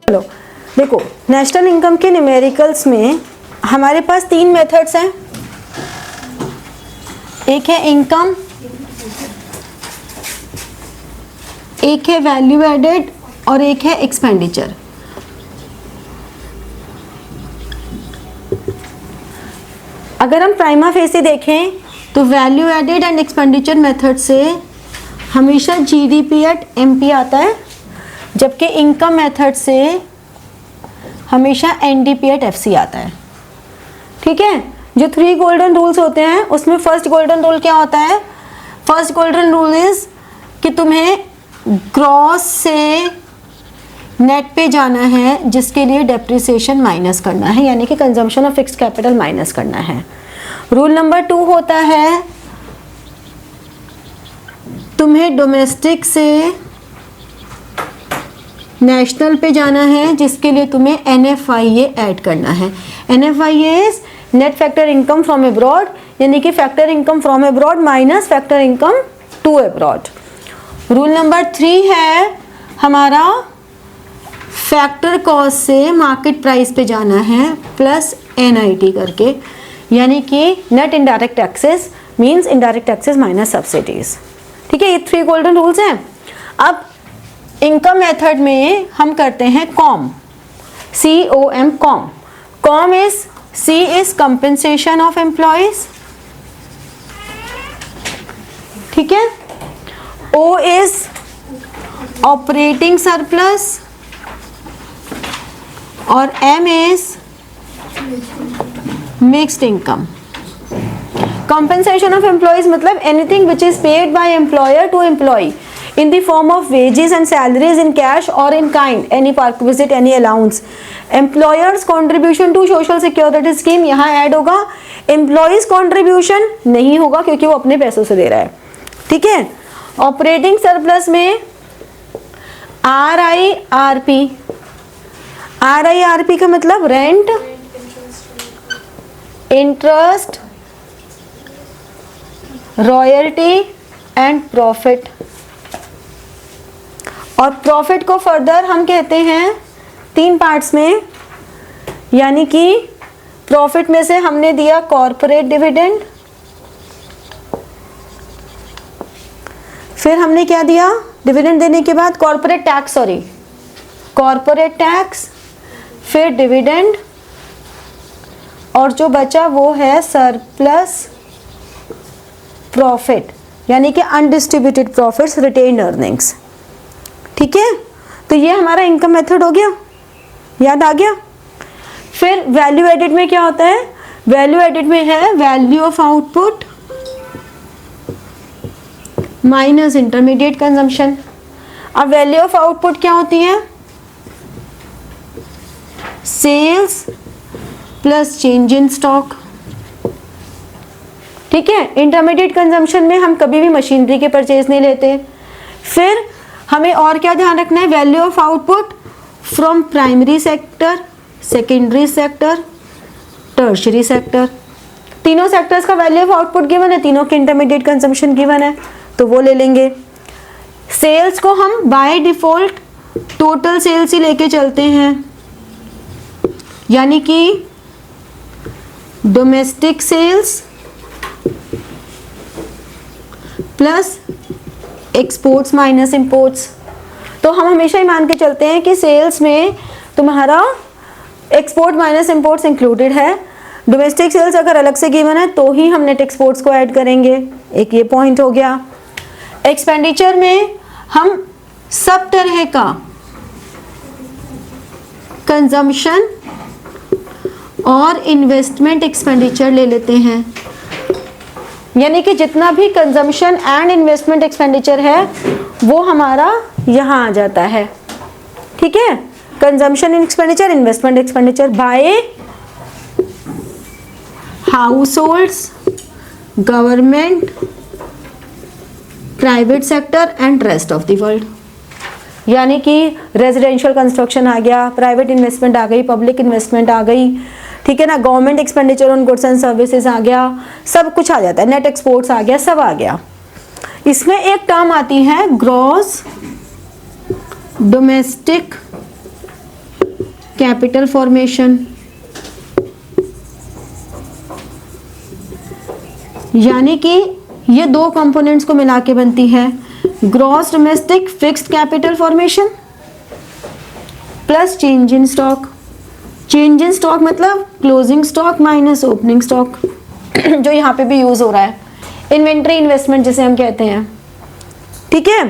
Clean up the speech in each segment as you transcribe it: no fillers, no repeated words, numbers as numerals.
चलो देखो, national income के न्यूमेरिकल्स में हमारे पास 3 मेथड्स हैं। एक है इनकम, एक है वैल्यू एडेड और एक है एक्सपेंडिचर। अगर हम प्राइमा फेसी देखें तो value added and expenditure method से हमेशा जीडीपी एट एमपी आता है, जबकि इनकम मेथड से हमेशा एनडीपी एट एफसी आता है। ठीक है, जो 3 गोल्डन रूल्स होते हैं उसमें फर्स्ट गोल्डन रूल क्या होता है? फर्स्ट गोल्डन रूल इज कि तुम्हें ग्रॉस से नेट पे जाना है, जिसके लिए डेप्रिसिएशन माइनस करना है, यानी कि consumption of fixed capital minus करना है। रूल नंबर 2 होता है तुम्हें डोमेस्टिक से नेशनल पे जाना है, जिसके लिए तुम्हें NFIA ऐड करना है। NFIA is net factor income from abroad, यानी कि factor income from abroad minus factor income to abroad. Rule number 3 है हमारा फैक्टर कॉस्ट से मार्केट प्राइस पे जाना है प्लस NIT करके, यानी कि net indirect taxes means indirect taxes minus subsidies. ठीक है, ये 3 गोल्डन रूल्स हैं। अब इनकम मेथड में हम करते हैं com, COM com. Com is C is compensation of employees, ठीक है, O इज ऑपरेटिंग सरप्लस और M is mixed income. compensation of employees मतलब anything which is paid by employer to employee in the form of wages and salaries in cash or in kind, any perquisite, any allowance. employers contribution to social security scheme यहाँ add होगा, employees contribution नहीं होगा क्योंकि वो अपने पैसों से दे रहा है। ठीक है, ऑपरेटिंग सरप्लस में RIRP का मतलब rent, interest, royalty and profit. और प्रॉफिट को फर्दर हम कहते हैं 3 पार्ट्स में, यानी कि प्रॉफिट में से हमने दिया कॉर्पोरेट डिविडेंड, फिर हमने क्या दिया डिविडेंड देने के बाद कॉर्पोरेट टैक्स, फिर डिविडेंड, और जो बचा वो है सरप्लस प्रॉफिट, यानी कि अनडिस्ट्रीब्यूटेड प्रॉफिट्स, रिटेन्ड अर्निंग्स। ठीक है, तो ये हमारा इनकम मेथड हो गया, याद आ गया। फिर वैल्यू एडेड में क्या होता है? वैल्यू एडेड में है value of output minus intermediate consumption. अब वैल्यू ऑफ आउटपुट क्या होती है? Sales plus change in stock. ठीक है, इंटरमीडिएट कंजम्पशन में हम कभी भी मशीनरी के परचेज नहीं लेते। फिर हमें और क्या ध्यान रखना है? Value of output from primary sector, secondary sector, tertiary sector. तीनों सेक्टर्स का वैल्यू ऑफ आउटपुट गिवन है, तीनों के इंटरमीडिएट कंजम्पशन गिवन है, तो वो ले लेंगे। सेल्स को हम बाय डिफॉल्ट टोटल सेल्स ही लेके चलते हैं, यानी कि domestic sales plus exports minus imports. तो हम हमेशा ही मान के चलते हैं कि सेल्स में तुम्हारा एक्सपोर्ट माइनस इंपोर्ट्स इंक्लूडेड है। डोमेस्टिक सेल्स अगर अलग से गिवन है तो ही हम नेट एक्सपोर्ट्स को ऐड करेंगे, एक ये पॉइंट हो गया। एक्सपेंडिचर में हम सब तरह का कंजम्पशन और इन्वेस्टमेंट एक्सपेंडिचर ले लेते हैं, यानी कि जितना भी कंजम्पशन एंड इन्वेस्टमेंट एक्सपेंडिचर है वो हमारा यहाँ आ जाता है। ठीक है, consumption expenditure, investment expenditure bye house holds, government, private sector and rest of the world. यानी कि रेजिडेंशियल कंस्ट्रक्शन आ गया, प्राइवेट इन्वेस्टमेंट आ गई, पब्लिक इन्वेस्टमेंट आ गई, ठीक है ना, government expenditure on goods and services आ गया, सब कुछ आ जाता है, नेट एक्सपोर्ट्स आ गया, सब आ गया। इसमें एक टर्म आती है ग्रॉस डोमेस्टिक कैपिटल फॉर्मेशन, यानी कि ये दो कंपोनेंट्स को मिला के बनती है gross domestic fixed capital formation plus change in stock. Change in stock मतलब closing stock minus opening stock, जो यहाँ पे भी यूज हो रहा है, इन्वेंट्री इन्वेस्टमेंट जिसे हम कहते हैं। ठीक है,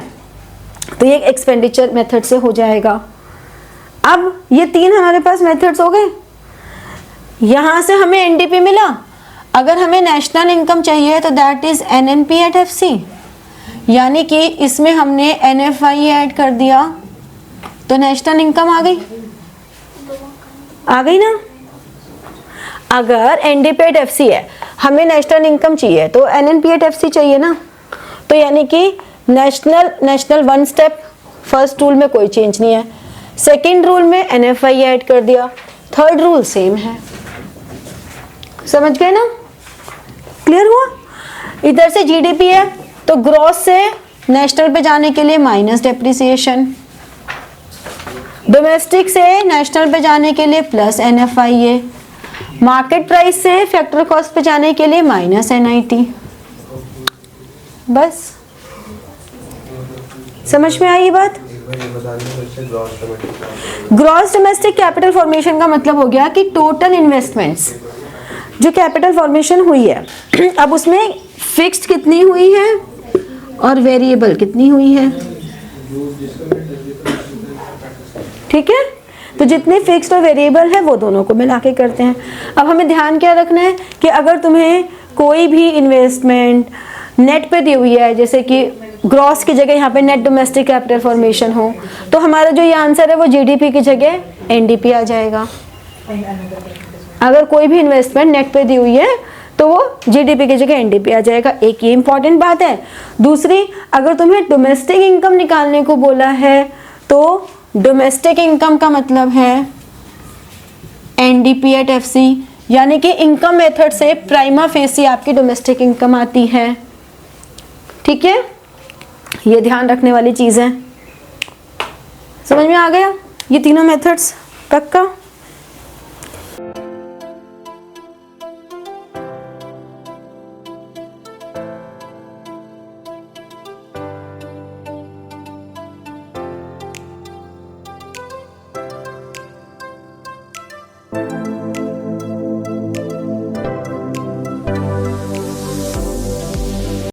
तो ये एक्सपेंडिचर मेथड से हो जाएगा। अब ये तीन हमारे पास मेथड्स हो गए। यहां से हमें एनडीपी मिला, अगर हमें नेशनल इनकम चाहिए तो that is NNP at FC, यानी कि इसमें हमने एनएफआई ऐड कर दिया तो नेशनल इनकम आ गई ना। अगर एनडीपी एट एफसी है, हमें नेशनल इनकम चाहिए तो एनएनपी एट एफसी चाहिए ना, तो यानी कि national one step, first rule में कोई चेंज नहीं है, सेकंड रूल में एनएफआई ऐड कर दिया, थर्ड रूल सेम है। समझ गए ना, क्लियर हुआ। इधर से जीडीपी है तो ग्रॉस से नेशनल पे जाने के लिए माइनस डेप्रिसिएशन, डोमेस्टिक से नेशनल पे जाने के लिए प्लस एनएफआईए, मार्केट प्राइस से फैक्टर कॉस्ट पे जाने के लिए माइनस एनआईटी। बस समझ में आई ये बात। ग्रॉस डोमेस्टिक कैपिटल फॉर्मेशन का मतलब हो गया कि टोटल इन्वेस्टमेंट्स जो कैपिटल फॉर्मेशन हुई है, अब उसमें फिक्स्ड कितनी हुई है और वेरिएबल कितनी हुई है। ठीक है, तो जितने फिक्स्ड और वेरिएबल है वो दोनों को मिला के करते हैं। अब हमें ध्यान क्या रखना है कि अगर तुम्हें कोई भी इन्वेस्टमेंट नेट पे दी हुई है, जैसे कि ग्रॉस की जगह यहाँ पे नेट डोमेस्टिक कैपिटल फॉर्मेशन हो, तो हमारा जो ये आंसर है वो जीडीपी की जगह एनडीपी आ जाएगा। अगर कोई भी इन्वेस्टमेंट नेट पे दी हुई है तो वो जीडीपी की जगह एनडीपी आ जाएगा। एक ये इंपॉर्टेंट बात है। दूसरी, अगर तुम्हें डोमेस्टिक इनकम निकालने को बोला है तो डोमेस्टिक इनकम का मतलब है एनडीपी एट एफसी, यानी कि इनकम मेथड से प्राइमा फेसी आपकी डोमेस्टिक इनकम आती है। ठीक है, ये ध्यान रखने वाली चीज है। समझ में आ गया ये तीनों मेथड्स? पक्का?